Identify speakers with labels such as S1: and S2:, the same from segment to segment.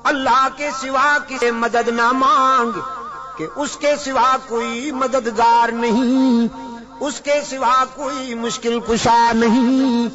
S1: اللہ کے سوا کسی مدد نہ مانگ کہ اس کے سوا کوئی مددگار نہیں، اس کے سوا کوئی مشکل کشا نہیں،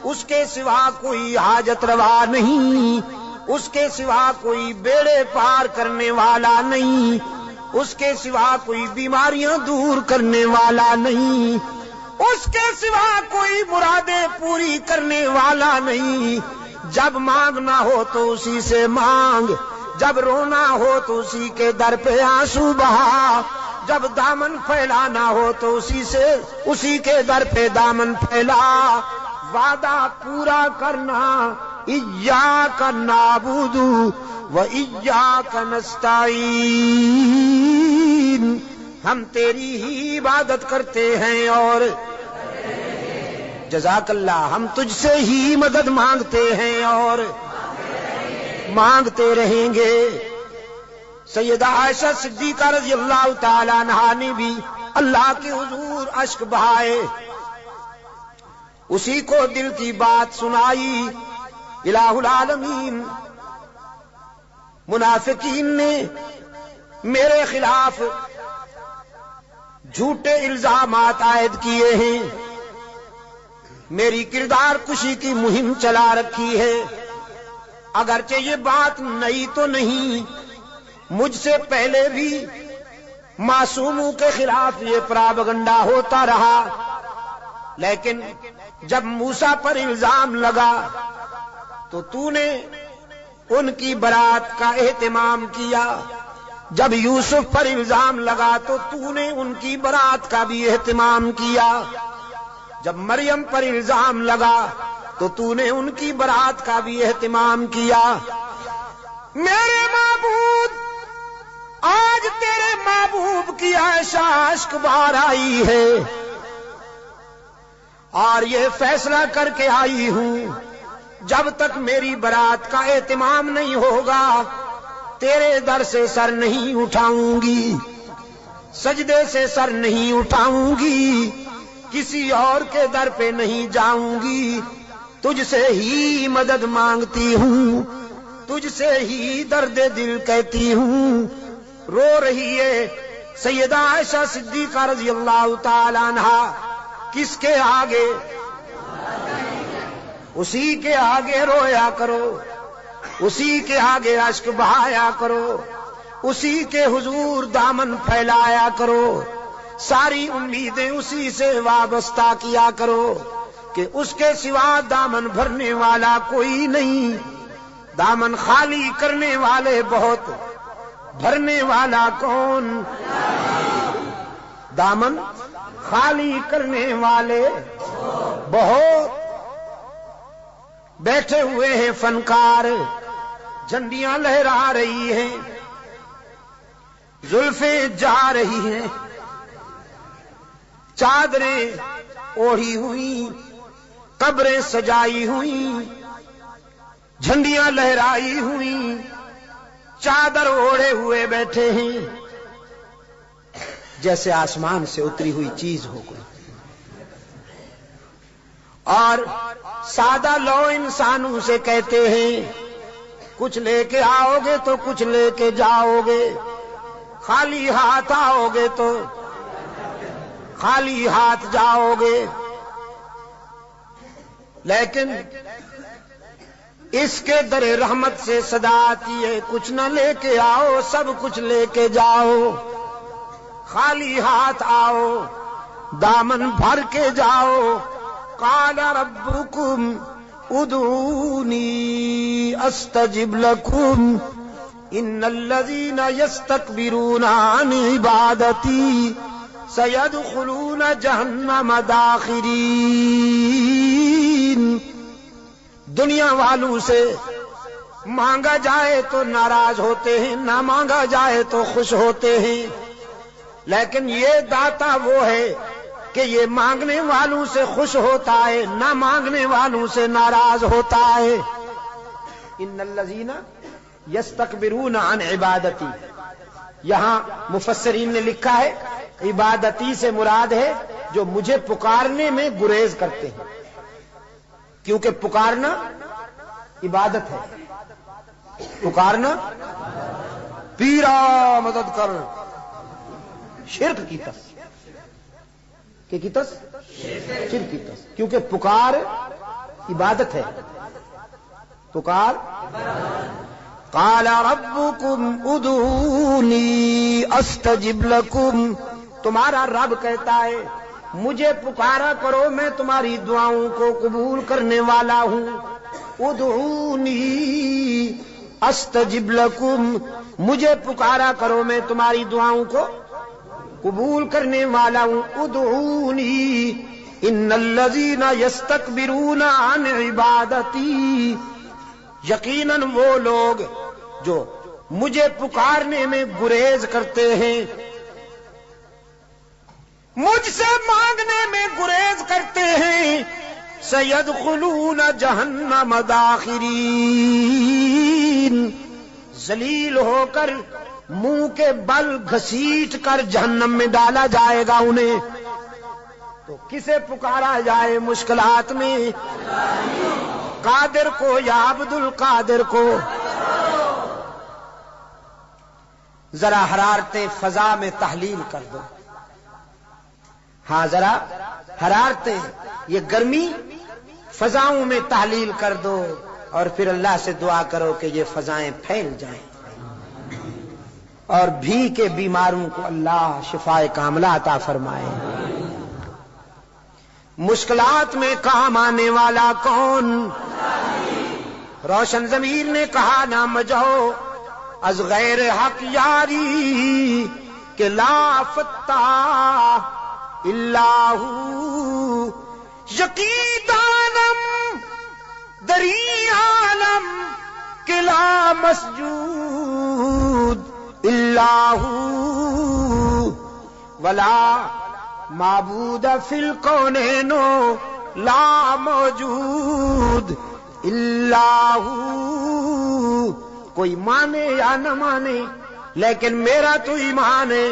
S1: اس کے سوا کوئی حاجت روا نہیں، اس کے سوا کوئی بیڑے پار کرنے والا نہیں، اس کے سوا کوئی بیماریاں دور کرنے والا نہیں، اس کے سوا کوئی مرادیں پوری کرنے والا نہیں۔ جب مانگنا ہو تو اسی سے مانگ، جب رونا ہو تو اسی کے در پہ آنسو بہا، جب دامن پھیلانا ہو تو اسی کے در پہ دامن پھیلا۔ وعدہ پورا کرنا، ایاک نعبد و ایاک نستعین، ہم تیری ہی عبادت کرتے ہیں اور جزاک اللہ، ہم تجھ سے ہی مدد مانگتے ہیں اور مانگتے رہیں گے۔ سیدہ عائشہ صدیقہ رضی اللہ تعالی عنہا نے بھی اللہ کے حضور اشک بہائے، اسی کو دل کی بات سنائی۔ الہ العالمین، منافقین نے میرے خلاف جھوٹے الزامات عائد کیے ہیں، میری کردار کشی کی مہم چلا رکھی ہے۔ اگرچہ یہ بات نئی تو نہیں، مجھ سے پہلے بھی معصوموں کے خلاف یہ پراپگنڈا ہوتا رہا، لیکن جب موسیٰ پر الزام لگا تو نے ان کی برات کا اہتمام کیا، جب یوسف پر الزام لگا تو نے ان کی برات کا بھی اہتمام کیا، جب مریم پر الزام لگا تو نے ان کی برات کا بھی اہتمام کیا۔ میرے معبود، آج تیرے محبوب کی عائشہ اشک بار آئی ہے اور یہ فیصلہ کر کے آئی ہوں، جب تک میری برات کا اہتمام نہیں ہوگا تیرے در سے سر نہیں اٹھاؤں گی، سجدے سے سر نہیں اٹھاؤں گی، کسی اور کے در پہ نہیں جاؤں گی، تجھ سے ہی مدد مانگتی ہوں، تجھ سے ہی درد دل کہتی ہوں۔ رو رہی ہے سیدہ عائشہ صدیقہ رضی اللہ تعالی عنہا، کس کے آگے؟ اسی کے آگے رویا کرو، اسی کے آگے اشک بہایا کرو، اسی کے حضور دامن پھیلایا کرو، ساری امیدیں اسی سے وابستہ کیا کرو کہ اس کے سوا دامن بھرنے والا کوئی نہیں، دامن خالی کرنے والے بہت، بھرنے والا کون؟ دامن خالی کرنے والے بہت۔ بیٹھے ہوئے ہیں فنکار، جھنڈیاں لہرا رہی ہیں، زلفیں جا رہی ہیں، چادریں اوڑھی ہوئی، قبریں سجائی ہوئی، جھنڈیاں لہرائی ہوئی، چادر اوڑھے ہوئے بیٹھے ہیں، جیسے آسمان سے اتری ہوئی چیز ہو کوئی، اور سادہ لو انسانوں سے کہتے ہیں کچھ لے کے آؤ گے تو کچھ لے کے جاؤ گے، خالی ہاتھ آؤ گے تو خالی ہاتھ جاؤ گے، لیکن اس کے در رحمت سے صدا آتی ہے کچھ نہ لے کے آؤ، سب کچھ لے کے جاؤ، خالی ہاتھ آؤ، دامن بھر کے جاؤ۔ قال ربکم ادعونی استجب لکم ان الذین یستکبرون عن عبادتی سیدخلون جہنم داخرین۔ دنیا والوں سے مانگا جائے تو ناراض ہوتے ہیں، نہ مانگا جائے تو خوش ہوتے ہیں، لیکن یہ داتا وہ ہے کہ یہ مانگنے والوں سے خوش ہوتا ہے، نہ مانگنے والوں سے ناراض ہوتا ہے۔ ان الذین یستکبرون عن عبادتی، یہاں مفسرین نے لکھا ہے عبادتی سے مراد ہے جو مجھے پکارنے میں گریز کرتے ہیں، کیونکہ پکارنا عبادت ہے، پکارنا پیرا مدد کر، شرک کی تس، کہ کی تس شرک کی تس، کیونکہ پکار عبادت ہے، پکار قال ربکم ادعونی استجب لکم، تمہارا رب کہتا ہے مجھے پکارا کرو میں تمہاری دعاؤں کو قبول کرنے والا ہوں، ادعونی استجب لکم، مجھے پکارا کرو میں تمہاری دعاؤں کو قبول کرنے والا ہوں، ادعونی ان الذین یستکبرون عن عبادتی، یقیناً وہ لوگ جو مجھے پکارنے میں گریز کرتے ہیں، مجھ سے مانگنے میں گریز کرتے ہیں، سیدخلون جہنم داخرین، ذلیل ہو کر منہ کے بل گھسیٹ کر جہنم میں ڈالا جائے گا انہیں۔ تو کسے پکارا جائے مشکلات میں؟ قادر کو یا عبد القادر کو؟ ذرا حرارت فضا میں تحلیل کر دو، ہاں ذرا حرارتیں، یہ گرمی فضاؤں میں تحلیل کر دو، اور پھر اللہ سے دعا کرو کہ یہ فضائیں پھیل جائیں اور بھی کے بیماروں کو اللہ شفائے کاملہ عطا فرمائے۔ مشکلات میں کام آنے والا کون؟ روشن ضمیر نے کہا نہ مجھو از غیر حق یاری، کہ لا فتح الا ہو، یقین دانم دری عالم، کہ لا مسجود الا ہو، ولا معبود فی الکونین لا موجود الا ہو، کوئی مانے یا نہ مانے لیکن میرا تو ایمان ہے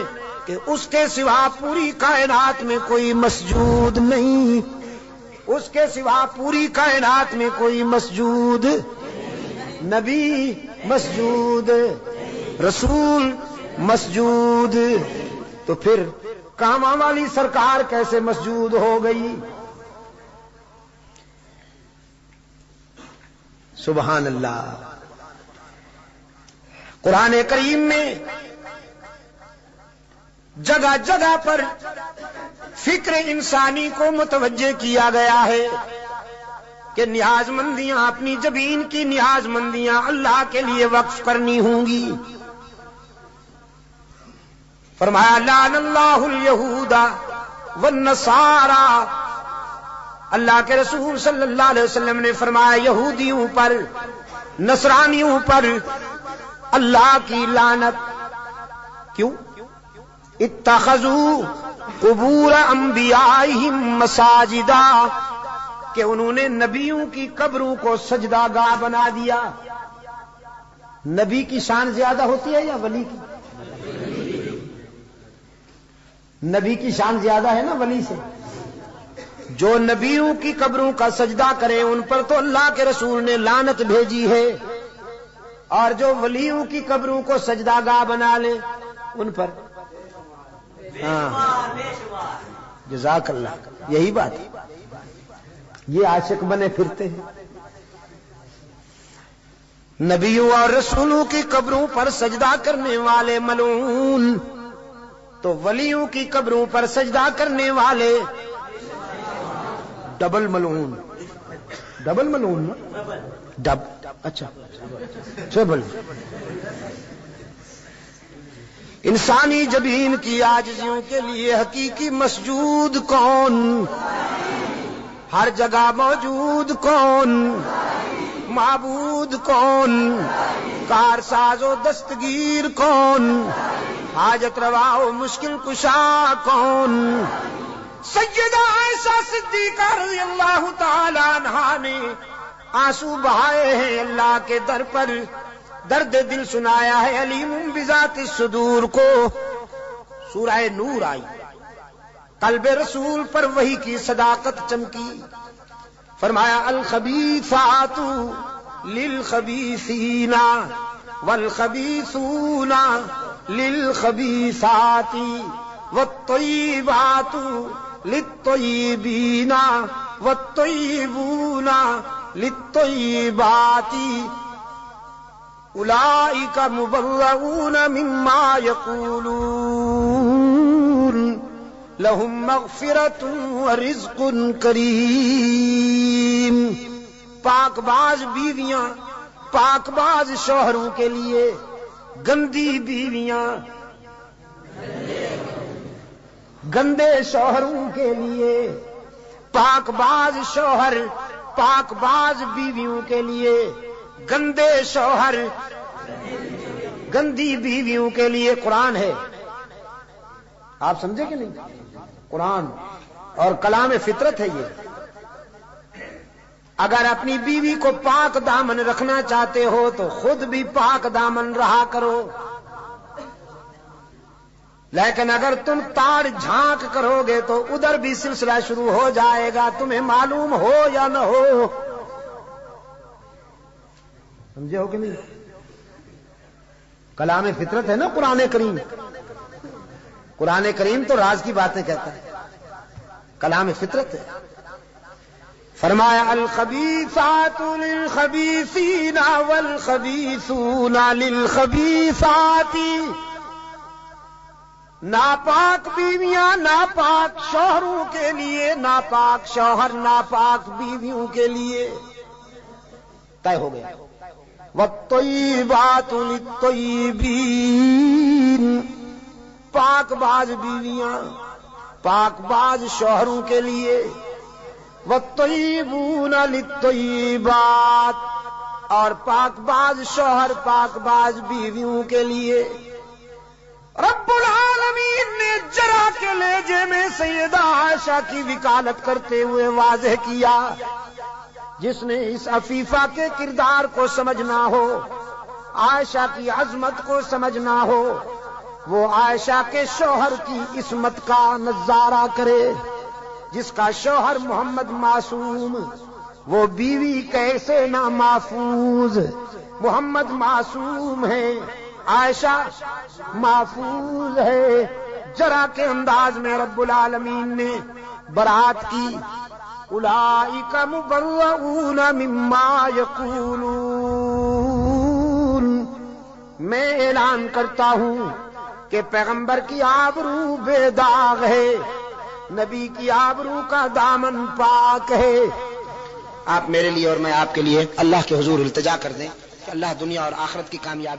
S1: کہ اس کے سوا پوری کائنات میں کوئی مسجود نہیں، اس کے سوا پوری کائنات میں کوئی مسجود، نبی مسجود، رسول مسجود، تو پھر کاماں والی سرکار کیسے مسجود ہو گئی؟ سبحان اللہ۔ قرآن کریم میں جگہ جگہ پر فکر انسانی کو متوجہ کیا گیا ہے کہ نیاز مندیاں، اپنی جبین کی نیاز مندیاں اللہ کے لیے وقف کرنی ہوں گی۔ فرمایا لعن اللہ الیہود والنصارى، اللہ کے رسول صلی اللہ علیہ وسلم نے فرمایا یہودیوں پر، نصرانیوں پر اللہ کی لعنت۔ کیوں؟ اتخذوا قبور انبیائہم مساجدا، کہ انہوں نے نبیوں کی قبروں کو سجدہ گاہ بنا دیا۔ نبی کی شان زیادہ ہوتی ہے یا ولی کی؟ نبی کی شان زیادہ ہے نا ولی سے۔ جو نبیوں کی قبروں کا سجدہ کرے ان پر تو اللہ کے رسول نے لعنت بھیجی ہے، اور جو ولیوں کی قبروں کو سجدہ گاہ بنا لے ان پر، ہاں جزاک اللہ، یہی بات ہے، یہ عاشق بنے پھرتے ہیں۔ نبیوں اور رسولوں کی قبروں پر سجدہ کرنے والے ملعون، تو ولیوں کی قبروں پر سجدہ کرنے والے ڈبل ملعون۔ ڈبل ملعون نا؟ ڈب، اچھا ٹربل۔ انسانی جبین کی عاجزیوں کے لیے حقیقی مسجود کون؟ ہر جگہ موجود کون؟ معبود کون؟ کارساز و دستگیر کون؟ حاجت روا و مشکل کشا کون؟ سیدہ عائشہ صدیقہ رضی اللہ تعالی عنہا نے آنسو بہائے ہیں اللہ کے در پر، درد دل سنایا ہے علیم بذات الصدور کو۔ سورہ نور آئی، قلب رسول پر وحی کی صداقت چمکی، فرمایا الخبیثات للخبیثین والخبیثون للخبیثات والطیبات للطیبین والطیبون للطیبات اولئک مبرؤون مما یقولون لهم مغفرۃ ورزق کریم. پاک باز بیویاں پاک باز شوہروں کے لیے، گندی بیویاں گندے شوہروں کے لیے، پاک باز شوہر پاک باز بیویوں کے لیے، گندے شوہر گندی بیویوں کے لیے قرآن ہے. آپ سمجھے کہ نہیں؟ قرآن اور کلام فطرت ہے یہ. اگر اپنی بیوی کو پاک دامن رکھنا چاہتے ہو تو خود بھی پاک دامن رہا کرو، لیکن اگر تم تاڑ جھانک کرو گے تو ادھر بھی سلسلہ شروع ہو جائے گا، تمہیں معلوم ہو یا نہ ہو. سمجھے ہو کہ نہیں؟ کلام فطرت ہے نا قرآن کریم. قرآن کریم تو راز کی باتیں کہتا ہے، کلام فطرت ہے. فرمایا الخبیثات للخبیثین والخبیثون للخبیثات. ناپاک بیویاں ناپاک شوہروں کے لیے، ناپاک شوہر ناپاک بیویوں کے لیے. طے ہو گیا. والطیبات للطیبین. پاک باز بیویاں پاک باز شوہروں کے لیے، والطیبون للطیبات، اور پاک باز شوہر پاک باز بیویوں کے لیے. رب العالمین نے جرا کے لہجے میں سیدہ عائشہ کی وکالت کرتے ہوئے واضح کیا، جس نے اس عفیفہ کے کردار کو سمجھنا ہو، عائشہ کی عظمت کو سمجھنا ہو، وہ عائشہ کے شوہر کی عصمت کا نظارہ کرے. جس کا شوہر محمد معصوم، وہ بیوی کیسے نہ محفوظ. محمد معصوم ہے، عائشہ محفوظ ہے. جرا کے انداز میں رب العالمین نے برات کی. اولئک مبرؤون مما یقولون. میں اعلان کرتا ہوں کہ پیغمبر کی آبرو بے داغ ہے، نبی کی آبرو کا دامن پاک ہے. آپ میرے لیے اور میں آپ کے لیے اللہ کے حضور التجا کر دیں کہ اللہ دنیا اور آخرت کی کامیابی